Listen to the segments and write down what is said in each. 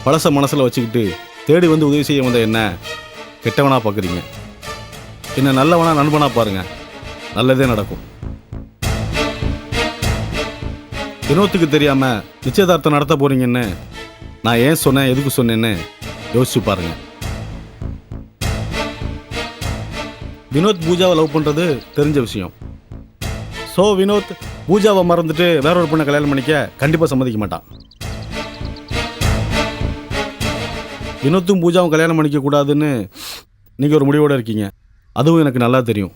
பழச மனசில் வச்சுக்கிட்டு தேடி வந்து உதவி செய்ய வந்த என்ன கெட்டவனா பார்க்குறீங்க. என்ன நல்லவனா நண்பனா பாருங்க, நல்லதே நடக்கும். வினோத்துக்கு தெரியாம நிச்சயதார்த்தம் நடத்த போறீங்கன்னு நான் ஏன் சொன்னேன், எதுக்கு சொன்னேன்னு யோசிச்சு பாருங்க. வினோத் பூஜாவை லவ் பண்றது தெரிஞ்ச விஷயம். ஸோ வினோத் பூஜாவை மறந்துட்டு வேற ஒரு பொண்ணை கல்யாணம் பண்ணிக்க கண்டிப்பாக சம்மதிக்க மாட்டான். வினோத்தும் பூஜாவும் கல்யாணம் பண்ணிக்க கூடாதுன்னு நீங்கள் ஒரு முடிவோடு இருக்கீங்க. அதுவும் எனக்கு நல்லா தெரியும்.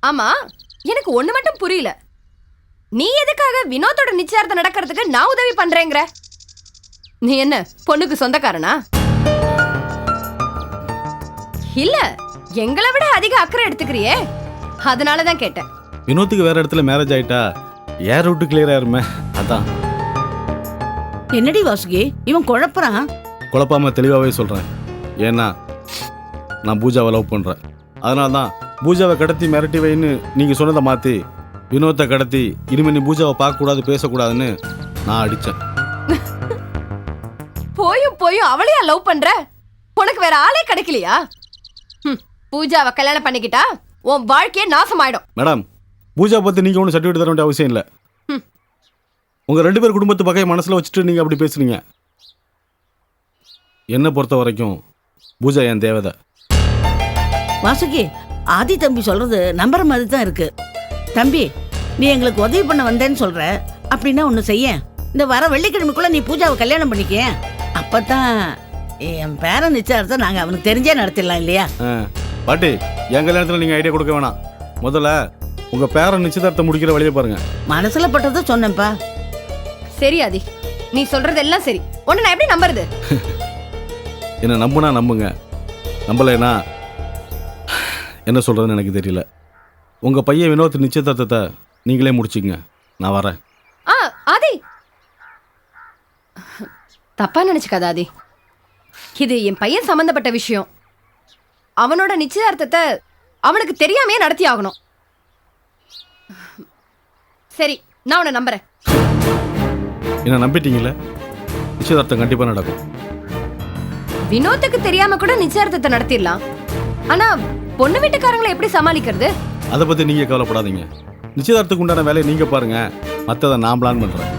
ஆமா, எனக்கு ஒண்ணு மட்டும் புரியல. நீ எதுக்காக வினோத்தோட நிச்சயார்த்தம் நடக்கிறதுக்கு நான் உதவி பண்றேங்கிற? நீ என்ன பொண்ணுக்கு சொந்தக்காரனா? இல்ல, எங்களை விட அதிக அக்கறை எடுத்துக்கிறியே, அதனாலதான் கேட்டேன். வினோத்துக்கு வேற இடத்துல மேரேஜ் ஆயிட்டா ஏர் ரூட்டு கிளியர் ஆயிருமே, அதான். என்னடி வாசுகி இவன் குழப்பறான்? குழப்பாம தெளிவாகவே சொல்கிறேன். ஏன்னா நான் பூஜாவை லவ் பண்ணுறேன். அதனால தான் பூஜாவை கடத்தி மிரட்டி வைன்னு நீங்கள் சொன்னதை மாற்றி வினோத்தை கடத்தி இனிமேல் நீ பூஜாவை பார்க்கக்கூடாது பேசக்கூடாதுன்னு நான் அடித்தேன். போயும் அவளையா லவ் பண்ற? உனக்கு வேற ஆளே கிடைக்கலையா? பூஜாவை கல்யாணம் பண்ணிக்கிட்டா உன் வாழ்க்கையே நாசமாயிடும். மேடம், பூஜா பற்றி நீங்கள் ஒன்றும் சர்டிஃபிகேட் தர வேண்டிய அவசியம் இல்லை. உங்கள் 2 பேர் குடும்பத்து பகையை மனசில் வச்சுட்டு நீங்கள் அப்படி பேசுறீங்க. என்னை பொறுத்த வரைக்கும் பூஜா என் தேவதை. வாசுகி, ஆதி தம்பி சொல்றது நம்புற மாதிரி தான் இருக்கு. தம்பி, நீ எங்களுக்கு உதவி பண்ண வந்தேன்னு சொல்ற. அப்படின்னா ஒண்ணு செய்ய, இந்த வர வெள்ளிக்கிழமைக்குள்ள நீ பூஜாவை கல்யாணம் பண்ணிக்க. அப்பதான் என் பேரன் நிச்சயார்த்தம் நாங்க அவனுக்கு தெரிஞ்சே நடத்திடலாம் இல்லையா? பாட்டி, என் கல்யாணத்தில் நீங்கள் ஐடியா கொடுக்க வேணாம். முதல்ல உங்கள் பேரன் நிச்சயதார்த்தம் முடிக்கிற வழியை பாருங்க. மனசுல பட்டதை சொன்னேன்ப்பா. சரி ஆதி, நீ சொல்றது எல்லாம் சரி. உன்னை நான் எப்படி நம்புறது? என்னை நம்புனா நம்புங்க, நம்பலைன்னா என்ன சொல்கிறதுன்னு எனக்கு தெரியல. உங்கள் பையன் வினோத் நிச்சயதார்த்தத்தை நீங்களே முடிச்சுக்கங்க, நான் வரேன். ஆதி, தப்பா நினைச்சுக்காத ஆதி. இது என் பையன் சம்பந்தப்பட்ட விஷயம். அவனோட நிச்சயார்த்தத்தை அவனுக்கு தெரியாமையே நடத்தி ஆகணும். சரி, நான் உன்னை நம்புறேன். என்ன நம்பிட்டீங்களே? நிச்சயதார்த்தம் கண்டிப்பாக நடக்கும். வினோத்துக்கு தெரியாம கூட நிச்சயார்த்தத்தை நடத்திடலாம். ஆனா பொண்ணு வீட்டுக்காரங்களை எப்படி சமாளிக்கிறது? அதை பற்றி நீங்கள் கவலைப்படாதீங்க. நிச்சயதார்த்தத்துக்கு உண்டான வேலையை நீங்கள் பாருங்கள், மற்றதை நான் பிளான் பண்ணுறேன்.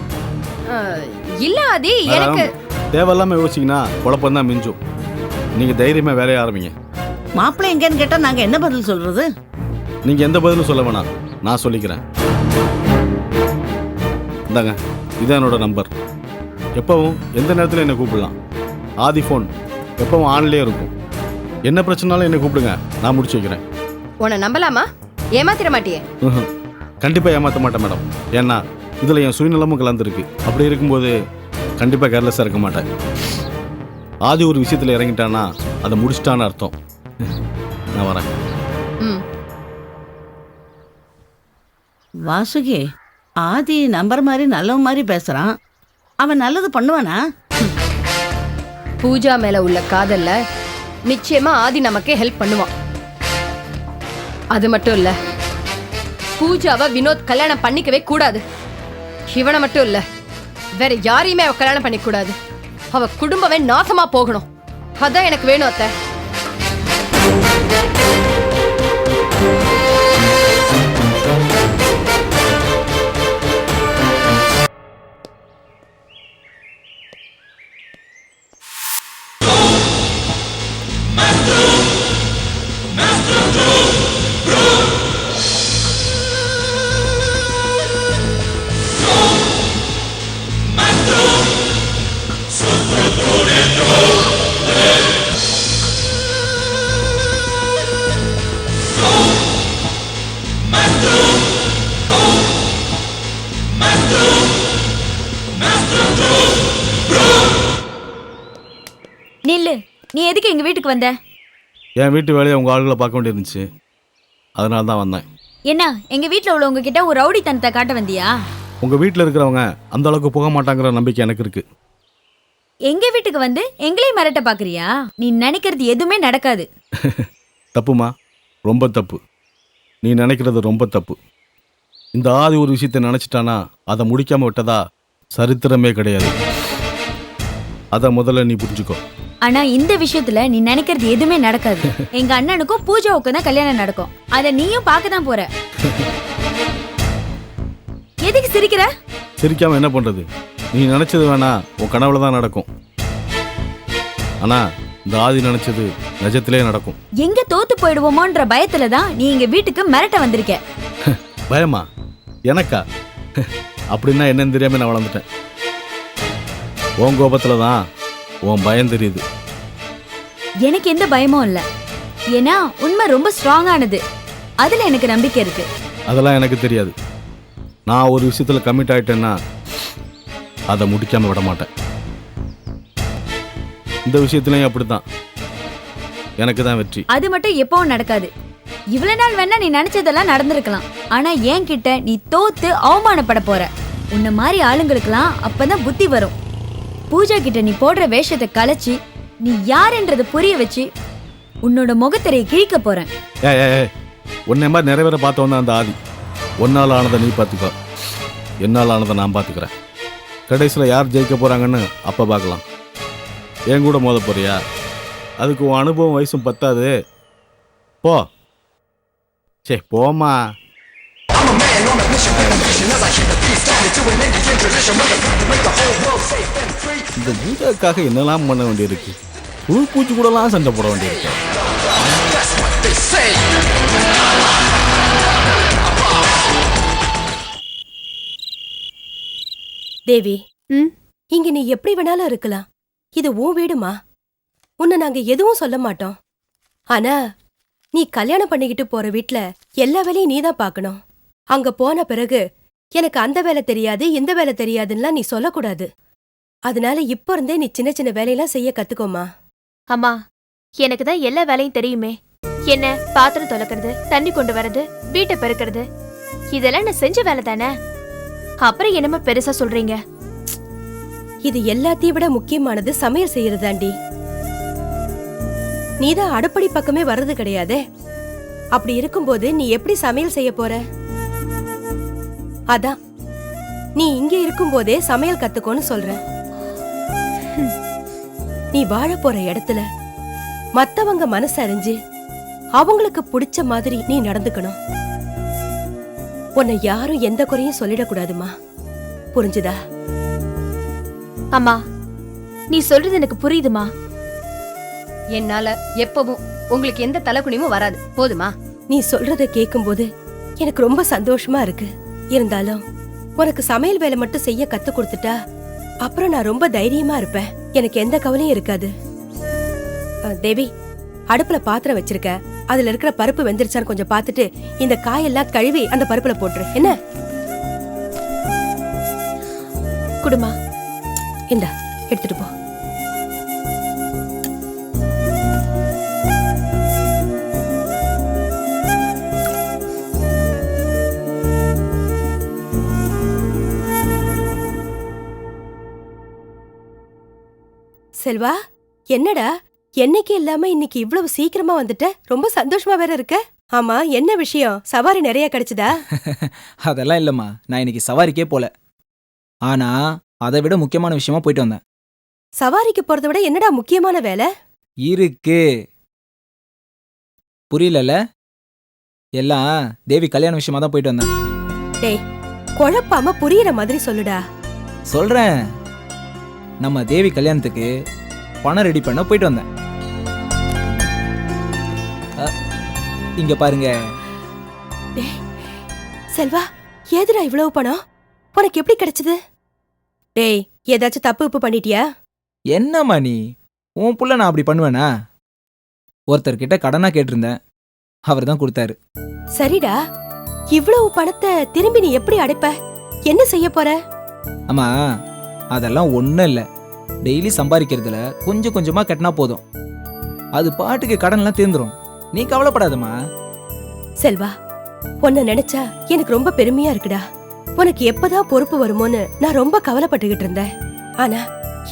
இல்ல ஆதி, எனக்கு தேவையில்லாமல் யோசிச்சிங்கன்னா குழப்பம்தான் மிஞ்சும். நீங்கள் தைரியமாக வேலையை ஆரம்பிங்க. மாப்பிள்ளை எங்கன்னு கேட்டா நாங்க என்ன பதில் சொல்றது? நீங்கள் எந்த பதிலும் சொல்ல வேணாம், நான் சொல்லிக்கிறேன். இந்தாங்க, இதான் என்னோட நம்பர். எப்பவும் எந்த நேரத்தில் என்னை கூப்பிடலாம். ஆதி ஃபோன் எப்பவும் ஆன்லேயே இருக்கும். என்ன பிரச்சனாலும் என்னை கூப்பிடுங்க, நான் முடிச்சு வைக்கிறேன். உன்னை நம்பலாமா? ஏமாத்திர மாட்டியே? கண்டிப்பாக ஏமாற்ற மாட்டேன் மேடம். ஏன்னா இதில் என் சுயநலமும் கலந்துருக்கு. அப்படி இருக்கும்போது கண்டிப்பாக கேர்லெஸ்ஸாக இருக்க மாட்டேன். ஆதி ஒரு விஷயத்தில் இறங்கிட்டான்னா அதை முடிச்சிட்டான்னு அர்த்தம். நான் வரேன். வாசுகி, ஆதி நம்பர் மாதிரி நல்லவன் மாதிரி பேசுறான். அவன் நல்லது பண்ணுவானா? பூஜா மேல உள்ள காதல்ல நிச்சயமா ஆதி நமக்கே ஹெல்ப் பண்ணுவான். அது மட்டும் இல்ல, பூஜாவை வினோத் கல்யாணம் பண்ணிக்கவே கூடாது. இவனை மட்டும் இல்ல, வேற யாரையுமே அவ கல்யாணம் பண்ணிக்க கூடாது. அவ குடும்பமே நாசமா போகணும். அதான் எனக்கு வேணும் அத்தை. நில்லு, நீ எதுக்கு எங்க வீட்டுக்கு வந்த? என் வீட்டு வேலையை உங்கள் ஆளுகளை பார்க்க வேண்டியிருந்துச்சு, அதனால தான் வந்தேன். என்ன, எங்க வீட்டுல உள்ளவங்க கிட்ட ஒரு ரவுடித்தனத்தை காட்ட வந்தியா? உங்கள் வீட்டில் இருக்கிறவங்க அந்த அளவுக்கு போக மாட்டாங்கிற நம்பிக்கை எனக்கு இருக்கு. எங்க வீட்டுக்கு வந்து எங்களையும் மிரட்ட பாக்குறியா? நீ நினைக்கிறது எதுவுமே நடக்காது. தப்புமா, ரொம்ப தப்பு. நீ நினைக்கிறது ரொம்ப தப்பு. இந்த ஆதி ஒரு விஷயத்தை நினச்சிட்டானா அதை முடிக்காமல் விட்டதா சரித்திரமே கிடையாது. அதை முதல்ல நீ புரிஞ்சுக்கோ. ஆனா இந்த விஷயத்துல நீ நினைக்கிறது எதுவுமே நடக்காது. எங்க அண்ணனுக்கும் பூஜாவுக்கும் தான் கல்யாணம் நடக்கும். அத நீயும் பார்க்க தான் போற. எதுக்கு சிரிக்கிற? சிரிக்காம என்ன பண்றது? நீ நினைச்சது வேணா உன் கனவுல தான் நடக்கும். ஆனா இந்த ஆதி நினைச்சது நிஜத்திலே நடக்கும். எங்க தோத்து போயிடுவோமோன்ற பயத்துல தான் நீ எங்க வீட்டுக்கு மிரட்ட வந்திருக்க. பயமா? எனக்கா? அப்படின்னா என்னன்னு தெரியாம நான் வளர்ந்துட்டேன். உன் கோபத்துல தான் உன் பயம் தெரியுது. எனக்கு எந்த பயமும் இல்ல. ஏன்னா உண்மை ரொம்ப ஸ்ட்ராங்கானது. அதுல எனக்கு நம்பிக்கை இருக்கு. அதெல்லாம் எனக்கு தெரியாது. நான் ஒரு விஷயத்துல கமிட் ஆயிட்டேன்னா அதை முடிக்காம விட மாட்டேன். இந்த விஷயத்துலயும் அப்படித்தான். எனக்கு தான் வெற்றி. அது மட்டும் எப்பவும் நடக்காது. இவ்வளவு நாள் வேணா நீ நினைச்சதெல்லாம் நடந்திருக்கலாம். ஆனா என்கிட்ட நீ தோத்து அவமானப்பட போற. உன்ன மாதிரி ஆளுங்களுக்கெல்லாம் அப்பதான் புத்தி வரும். பூஜா கிட்ட நீ போடுற வேஷத்தை கலைச்சி நீ யாருன்றத புரிய வச்சு உன்னோட முகத்திரையை கிழிக்க போறேன். உன்னை மாதிரி நிறைவேற பார்த்தவன் தான் அந்த ஆதி. ஒன்னால் ஆனதை நீ பார்த்துக்கோ, என்னால் ஆனதை நான் பார்த்துக்கிறேன். கடைசியில் யார் ஜெயிக்க போகிறாங்கன்னு அப்போ பார்க்கலாம். என் கூட மோத போறியா? அதுக்கு உன் அனுபவம் வயசும் பத்தாது. போ. சே போமா. இந்த பூஜாக்காக என்னெல்லாம் பண்ண வேண்டியிருக்கு. புழு பூச்சி கூடலாம் சண்டை போட வேண்டியிருக்கு. தேவி, இங்க நீ எப்படி வேணாலும் இருக்கலாம். இது உன் வீடுமா. உன்னை நாங்க எதுவும் சொல்ல மாட்டோம். ஆனா நீ கல்யாணம் பண்ணிக்கிட்டு போற வீட்ல எல்லா வேலையும் நீதான் பார்க்கணும். அங்க போன பிறகு எனக்கு அந்த வேலை தெரியாது இந்த வேலை தெரியாதுன்னா நீ சொல்லக்கூடாது. அதனால இப்ப இருந்தே நீ சின்ன சின்ன வேலையெல்லாம் செய்ய கத்துக்கோமா. அம்மா, எனக்கு தான் எல்லா வேலையும் தெரியுமே. என்ன பாத்திரம் துலக்கிறது, தண்ணி கொண்டு வரது, வீட்டை பெருக்கிறது, இதெல்லாம் நான் செஞ்ச வேலை தானே. அப்புறம் என்னமா பெருசா சொல்றீங்க? இது எல்லாத்தையும் விட முக்கியமானது சமையல் செய்யறதாண்டி. நீதான் அடுப்படி பக்கமே வர்றது கிடையாதே. அப்படி இருக்கும்போது நீ எப்படி சமையல் செய்ய போற? அதான் நீ இங்க இருக்கும்போதே சமையல் கத்துக்கோன்னு சொல்ற. நீ வாழ போற இடத்துல மத்தவங்க மனசு அறிஞ்சு அவங்களுக்கு பிடிச்ச மாதிரி நீ நடந்துக்கணும். உன்னை யாரும் எந்த குறையும் சொல்லிடக்கூடாதுமா. புரிஞ்சுதா? அம்மா, நீ சொல்றது எனக்கு புரியுதுமா. என்னால எப்பவும் உங்களுக்கு எந்த தலைக்குனியும் வராது. போதுமா? நீ சொல்றத கேக்கும்போது எனக்கு ரொம்ப சந்தோஷமா இருக்கு. இருந்தாலும் உனக்கு சமையல் வேலை மட்டும் செய்ய கத்து கொடுத்துட்டா அப்புறம் நான் ரொம்ப தைரியமா இருப்பேன். எனக்கு எந்த கவலையும் இருக்காது. தேவி, அடுப்புல பாத்திரம் வச்சிருக்க. அதுல இருக்கிற பருப்பு வெந்துருச்சான்னு கொஞ்சம் பார்த்துட்டு இந்த காயெல்லாம் கழுவி அந்த பருப்புல போட்டுரு. என்ன? குடுமா. இந்தா எடுத்துட்டு போ. செல்வா, என்னடா என்னைக்கு இல்லாம இன்னைக்கு இவ்வளவு சீக்கிரமா வந்துட்ட? ரொம்ப சந்தோஷமா வேற இருக்க. ஆமா, என்ன விஷயம்? சவாரி நிறைய கிடைச்சதா? அதெல்லாம் இல்லம்மா, நான் இன்னைக்கு சவாரிக்கே போல. ஆனா அதை விட முக்கியமான விஷயமா போயிட்டு வந்தேன். சவாரிக்கு போறதை விட என்னடா முக்கியமான வேலை இருக்கு? புரியல? எல்லாம் தேவி கல்யாண விஷயமா தான் போயிட்டு வந்தேன். டேய், குழப்பாம புரியுற மாதிரி சொல்லுடா. சொல்றேன். நம்ம தேவி கல்யாணத்துக்கு பணம் ரெடி பண்ண போயிட்டு வந்தேன். இங்க பாருங்க. செல்வா, ஏதுடா இவ்வளவு பணம்? உனக்கு எப்படி கிடைச்சது? டேய், ஏதாச்சும் தப்பு பண்ணிட்டியா? என்னம்மா நீ? உன் புள்ள நான் அப்படி பண்ணுவேனா? ஒருத்தர்கிட்ட கடனா கேட்டிருந்தேன், அவர் தான் கொடுத்தாரு. சரிடா, இவ்வளவு பணத்தை திரும்பி நீ எப்படி அடைப்ப? என்ன செய்ய போற? அம்மா, அதெல்லாம் ஒன்றும் இல்லை. டெய்லி சம்பாதிக்கிறதுல கொஞ்சம் கொஞ்சமாக கட்டினா போதும். அது பாட்டுக்கு கடன்லாம் தீர்ந்துரும். நீ கவலைப்படாதம்மா. செல்வா, உன்னை நினைச்சா எனக்கு ரொம்ப பெருமையா இருக்குடா. உனக்கு எப்பதான் பொறுப்பு வருமோன்னு நான் ரொம்ப கவலைப்பட்டுகிட்டு இருந்தேன். ஆனா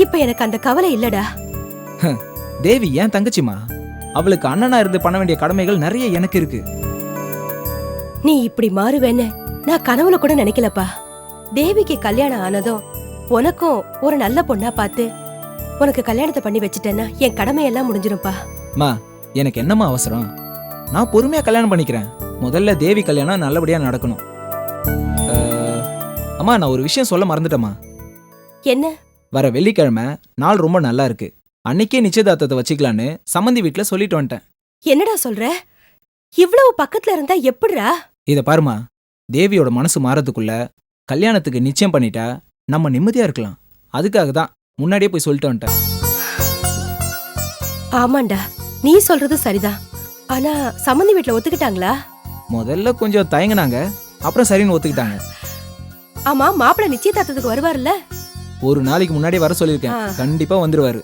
இப்ப எனக்கு அந்த கவலை இல்லடா. தேவி ஏன் தங்கச்சிமா. அவளுக்கு அண்ணனா இருந்து பண்ண வேண்டிய கடமைகள் நிறைய எனக்கு இருக்கு. நீ இப்படி மாறுவேன்னு நான் கனவுல கூட நினைக்கலப்பா. தேவிக்கு கல்யாணம் ஆனதும் உனக்கும் ஒரு நல்ல பொண்ணா பார்த்து உனக்கு கல்யாணத்தை பண்ணி வச்சிட்டேன்னா என் கடமையெல்லாம் முடிஞ்சிரும்ப்பா. மா எனக்கு என்னம்மா அவசரம்? நான் பொறுமையா கல்யாணம் பண்ணிக்கிறேன். முதல்ல தேவி கல்யாணம் நல்லபடியா நடக்கணும். அம்மா நான் ஒரு விஷயம் சொல்ல மறந்துட்டேம்மா. என்ன? வர வெள்ளிக்கிழமை நாள் ரொம்ப நல்லா இருக்கு. அன்னைக்கே நிச்சயதார்த்தத்தை வச்சுக்கலான்னு சம்மந்தி வீட்டுல சொல்லிட்டு வந்துட்டேன். என்னடா சொல்ற? இவ்வளவு பக்கத்துல இருந்தா எப்படிடா? இத பாருமா, தேவியோட மனசு மாறதுக்குள்ள கல்யாணத்துக்கு நிச்சயம் பண்ணிட்டா நம்ம நிம்மதியா இருக்கலாம். அதுக்காக தான் முன்னாடியே போய் சொல்லிட்டு வந்துட்டேன். ஆமாண்டா, நீ சொல்றது சரிதான். ஆனா சம்மந்தி வீட்ல ஒத்துக்கிட்டாங்களா? முதல்ல கொஞ்சம் தயங்குனாங்க, அப்புறம் சரின்னு ஒத்துக்கிட்டாங்க. ஆமா, மாப்பிள்ளை நிச்சயதார்த்தத்துக்கு வருவார்ல? ஒரு நாளைக்கு முன்னாடி வர சொல்லியிருக்கேன். கண்டிப்பா வந்துருவாரு.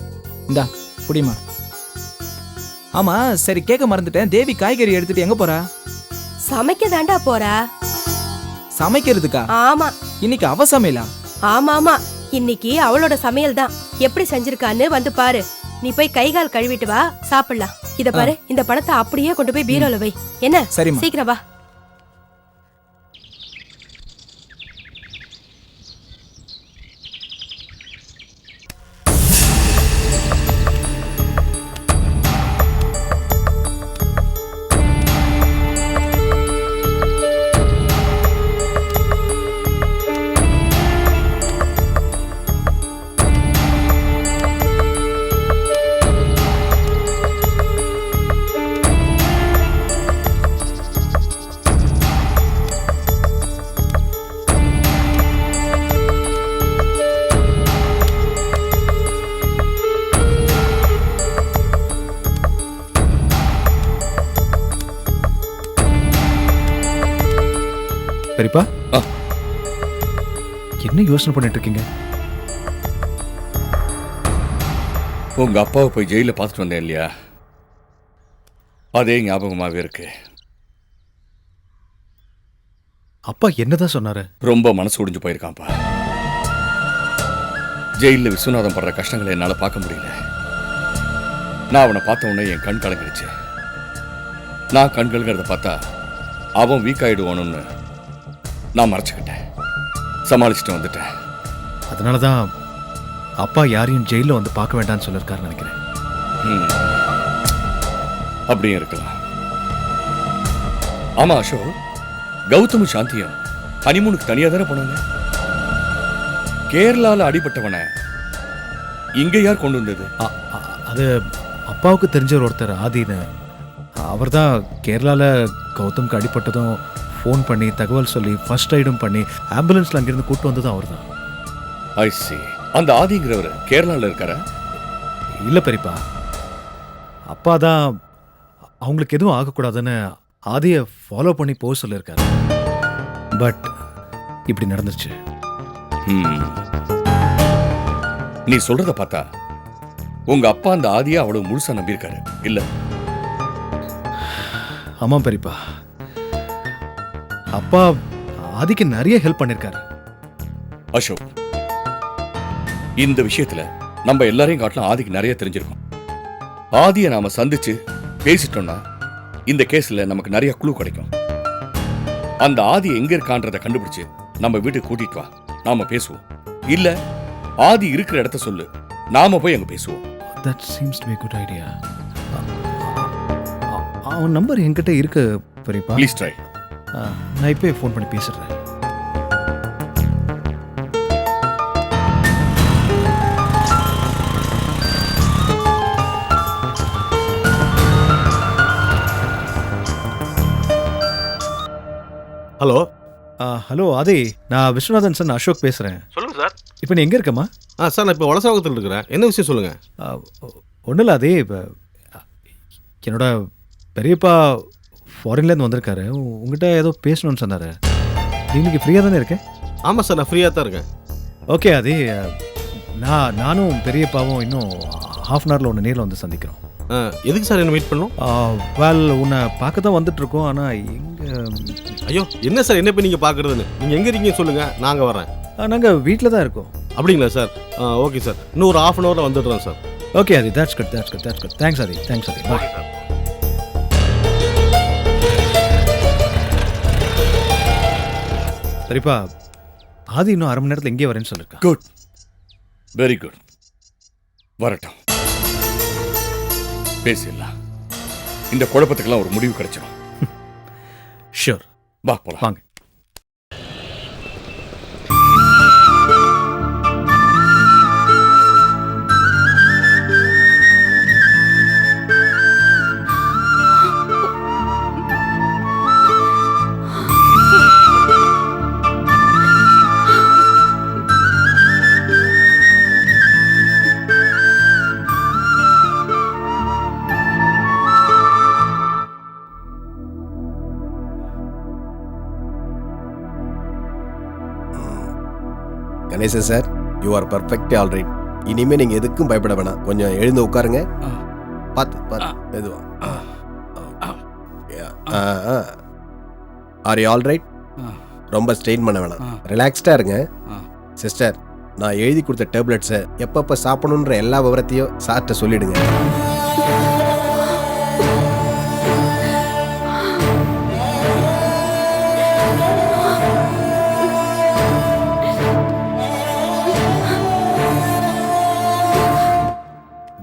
இந்தா புடிமா. ஆமா சரி, கேட்க மறந்துட்டேன். தேவி காய்கறி எடுத்துட்டு எங்க போறா? சமைக்க தாண்டா போறா. சமைக்கிறதுக்கா? ஆமா. இன்னைக்கு அவ சமையலா? ஆமா, இன்னைக்கு அவளோட சமையல் தான். எப்படி செஞ்சிருக்கான்னு வந்து பாரு. நீ போய் கை கால் கழுவிட்டு வா, சாப்பிடலாம். இத பாரு, இந்த பணத்தை அப்படியே கொண்டு போய் பீரோல வை. என்ன? சரிம்மா. சீக்கிரம் வா. பெரியப்பா, என்ன யோசனை பண்ணிட்டு இருக்கீங்க? உங்க அப்பாவை போய் ஜெயில பார்த்துட்டு வந்தேன் இல்லையா, அதே ஞாபகமாகவே இருக்கு. அப்பா என்னதான் சொன்னாரு? ரொம்ப மனசு ஒடிஞ்சு போயிருக்கான்ப்பா. ஜெயிலில் விஸ்வநாதம் படுற கஷ்டங்களை என்னால் பார்க்க முடியல. நான் அவனை பார்த்த உடனே என் கண் கலங்கிடுச்சு. நான் கண் கலங்கிறத பார்த்தா அவன் வீக் ஆயிடுவானுன்னு நான் மறைச்சுக்கிட்டேன், சமாளிச்சுட்டு வந்துட்டேன். அதனால தான் அப்பா யாரையும் ஜெயிலில் வந்து பார்க்க வேண்டாம்னு சொல்லியிருக்காருன்னு நினைக்கிறேன். அப்படியும் இருக்கலாம். ஆமா அசோக், கௌதமும் சாந்தியும் ஹனிமூனுக்கு தனியா தானே போனாங்க. கேரளால அடிபட்டவனை இங்க யார் கொண்டு வந்தது? அது அப்பாவுக்கு தெரிஞ்சவர் ஒருத்தர் ஆதின்னு. அவர் தான் கேரளாவில் கௌதம்க்கு அடிபட்டதும் ஃபோன் பண்ணி தகவல் சொல்லி ஃபர்ஸ்ட் எய்டும் பண்ணி ஆம்புலன்ஸில் அங்கேருந்து கூப்பிட்டு வந்ததும் அவர் தான். ஐ சி. அந்த ஆதிங்கிறவர் கேரளாவில் இருக்காரா? இல்லை பெரியப்பா, அப்பா தான் அவங்களுக்கு எதுவும் ஆகக்கூடாதுன்னு ஆதியை ஃபாலோ பண்ணி போக சொல்லியிருக்காரு. பட் இப்படி நடந்துருச்சு. நீ சொல்றத பார்த்தா உங்க அப்பா அந்த ஆதியை அவ்வளவு முழுசா நம்பியிருக்காரு இல்ல? ஆமாம் பெரியப்பா, அப்பா ஆதிக்கு நிறைய ஹெல்ப் பண்ணிருக்காரு. அசோக், இந்த விஷயத்துல நம்ம எல்லாரையும் காட்டிலும் ஆதிக்கு நிறைய தெரிஞ்சிருக்கும். ஆதியை நாம சந்திச்சு பேசிட்டோம்னா இந்த கேஸ்ல நமக்கு நிறைய குழு கிடைக்கும். அந்த ஆதி எங்க இருக்கான்றத கண்டுபிடிச்சு நம்ம வீட்டுக்கு கூட்டிட்டு வா, நாம பேசுவோம். இல்ல ஆதி இருக்கிற இடத்த சொல்லு, நாம போய் அங்க பேசுவோம். That seems to be a good idea. அவன் நம்பர் என்கிட்ட இருக்கு பெரியப்பா. Please try. நான் இப்போ ஃபோன் பண்ணி பேசுறேன். ஹலோ. ஹலோ ஆதி, நான் விஸ்வநாதன் சார், அசோக் பேசுகிறேன். சொல்லுங்க சார். இப்போ நீ எங்கே இருக்கம்மா? சார் நான் இப்போ வலசாகத்தில் இருக்கிறேன். என்ன விஷயம் சொல்லுங்க. ஒன்றும் இல்லை ஆதி, இப்போ என்னோட பெரியப்பா ஃபாரின்லேருந்து வந்திருக்காரு. உங்ககிட்ட ஏதோ பேசணும்னு சொன்னார். இன்னைக்கு ஃப்ரீயாக தானே இருக்கேன்? ஆமாம் சார், நான் ஃப்ரீயாக தான் இருக்கேன். ஓகே ஆதி, நானும் பெரியப்பாவும் இன்னும் ஹாஃப் அன் ஹவரில் ஒன்று நேரில் வந்து சந்திக்கிறோம். எதுக்கு சார் என்ன மீட் பண்ணணும்? உன்னை பார்க்க தான் வந்துட்டுருக்கோம். ஆனால் எங்கே? ஐயோ என்ன சார், என்ன போய் நீங்கள் பார்க்குறதுன்னு? நீங்கள் எங்கே இருக்கீங்க சொல்லுங்கள், நாங்கள் வரேன். நாங்கள் வீட்டில் தான் இருக்கோம். அப்படிங்களா சார்? ஓகே சார், இன்னும் ஒரு ஹாஃப் அன் ஹவரில் வந்துடுறோம் sir. Okay Adhi, that's good. Thanks Adhi. Bye. சரிப்பா, ஆதி இன்னும் அரை மணி நேரத்தில் எங்கே வரேன்னு சொல்லியிருக்கேன். Good, very good. வரட்டும், பேசிடலாம். இந்த குழப்பத்துக்கெல்லாம் ஒரு முடிவு கிடைச்சிடும். ஷியோர். வா போலாம். வாங்க. Ganesan sir, you are perfect all right. இனிமே நீங்க எதுக்கும் பயப்பட வேணாம். கொஞ்சம் எழுந்து உட்காருங்க. பார்த்து மெதுவா. Are you all right? ரொம்ப ஸ்ட்ரெயின் பண்ண வேணாம், ரிலாக்ஸ்டா இருங்க. சிஸ்டர், நான் எழுதி கொடுத்த டேப்லெட்ஸை எப்பப்போ சாப்பிடணுன்ற எல்லா விவரத்தையும் சார்ட்ட சொல்லிடுங்க.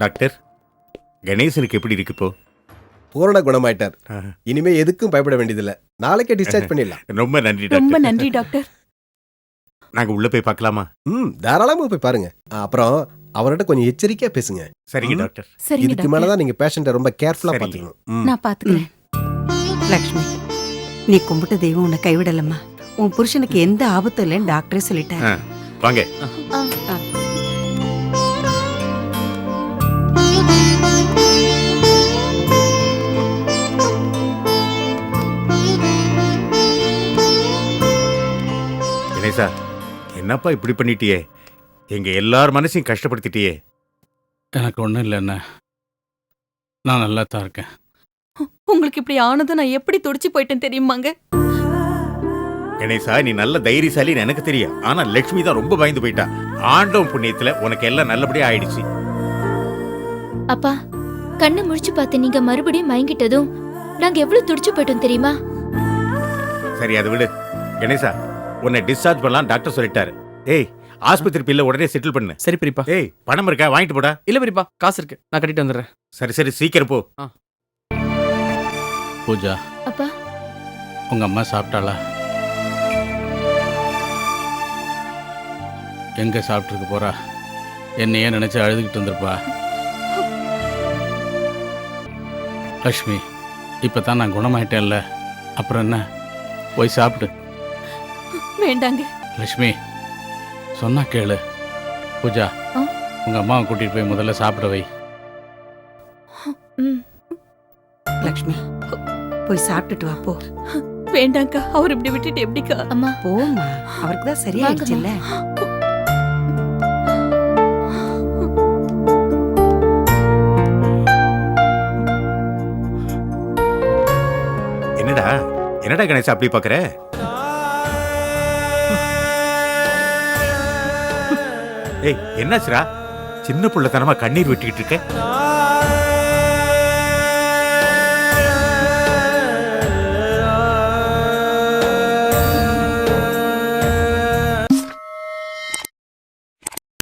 டாக்டர், கணேசனுக்கு எப்படி இருக்கு இப்போ? பூரண குணமாயிட்டார். இனிமே எதுக்கும் பயப்பட வேண்டியதில்லை. நாளைக்கே டிஸ்சார்ஜ் பண்ணிடலாம். ரொம்ப நன்றி ரொம்ப டாக்டர். நன்றி டாக்டர். நாங்க உள்ள போய் பார்க்கலாமா? தாராளமா போய் பாருங்க. அப்புறம் அவர்கிட்ட கொஞ்சம் எச்சரிக்கையா பேசுங்க. சரிங்க டாக்டர். சரிங்க இதுக்கு டாக்டர். மேலதான் நீங்க பேஷண்ட்டை ரொம்ப கேர்ஃபுல்லா சரிங்க. பாத்துக்கணும். நான் பாத்துக்கிறேன். லக்ஷ்மி, நீ கும்பிட்ட தெய்வம் உன்னை கைவிடலம்மா. உன் புருஷனுக்கு எந்த ஆபத்தும் இல்லைன்னு டாக்டரே சொல்லிட்டாரு. வாங்க. கணேசா, என்னப்பா இப்படி பண்ணிட்டியே? எங்க எல்லார் மனசையும் கஷ்டப்படுத்திட்டியே. எனக்கு ஒன்றும் இல்லைண்ணே, நான் நல்லா தான் இருக்கேன். உங்களுக்கு இப்படி ஆனது நான் எப்படி துடிச்சு போயிட்டேன் தெரியுமாங்க? கணேசா, நீ நல்ல தைரியசாலின்னு எனக்கு தெரியும். ஆனா லட்சுமி தான் ரொம்ப பயந்து போயிட்டா. ஆண்டவன் புண்ணியத்துல உனக்கு எல்லாம் நல்லபடியா ஆயிடுச்சு. அப்பா, கண்ணை முழிச்சு பார்த்து நீங்க மறுபடியும் மயங்கிட்டதும் நாங்க எவ்வளவு துடிச்சு போயிட்டோம் தெரியுமா? சரி, அதை விடு. கணேசா, உன்னை டிஸ்சார்ஜ் பண்ணலாம் டாக்டர் சொல்லிட்டாரு. ஏய், ஆஸ்பத்திரி பில்ல உடனே செட்டில் பண்ணு. சரி பெரியப்பா. ஏய், பணம் இருக்கா? வாங்கிட்டு போடா. இல்ல பெரியப்பா, காசு இருக்கு, நான் கட்டிட்டு வந்துடுறேன். சரி சரி, சீக்கிரம் போ. பூஜா, அப்பா, உங்க அம்மா சாப்பிட்டாளா? எங்க சாப்பிட்டுருக்க போறா? என்னையே நினைச்சு அழுதுகிட்டு இருந்திருப்பா. லக்ஷ்மி, இப்பதான் நான் குணமாயிட்டேன்ல, அப்புறம் என்ன, போய் சாப்பிடு. வேண்டாங்க. லக்ஷ்மி, சொன்னா கேளு. பூஜா, உங்க அம்மாவை கூட்டிட்டு போய் முதல்ல சாப்பிட வை. லக்ஷ்மி, போய் சாப்பிட்டுட்டு வா போ. வேண்டாங்கா, அவர் இப்படி விட்டுட்டு எப்படிக்கா? அம்மா போம்மா, அவருக்கு தான் சரியாயிடுச்சுல்ல. என்னடா என்னடா கணேசா அப்படி பாக்குற? ஏய், என்னாச்சுடா? சின்ன புள்ளத்தனமா கண்ணீர் விட்டுக்கிட்டு இருக்க.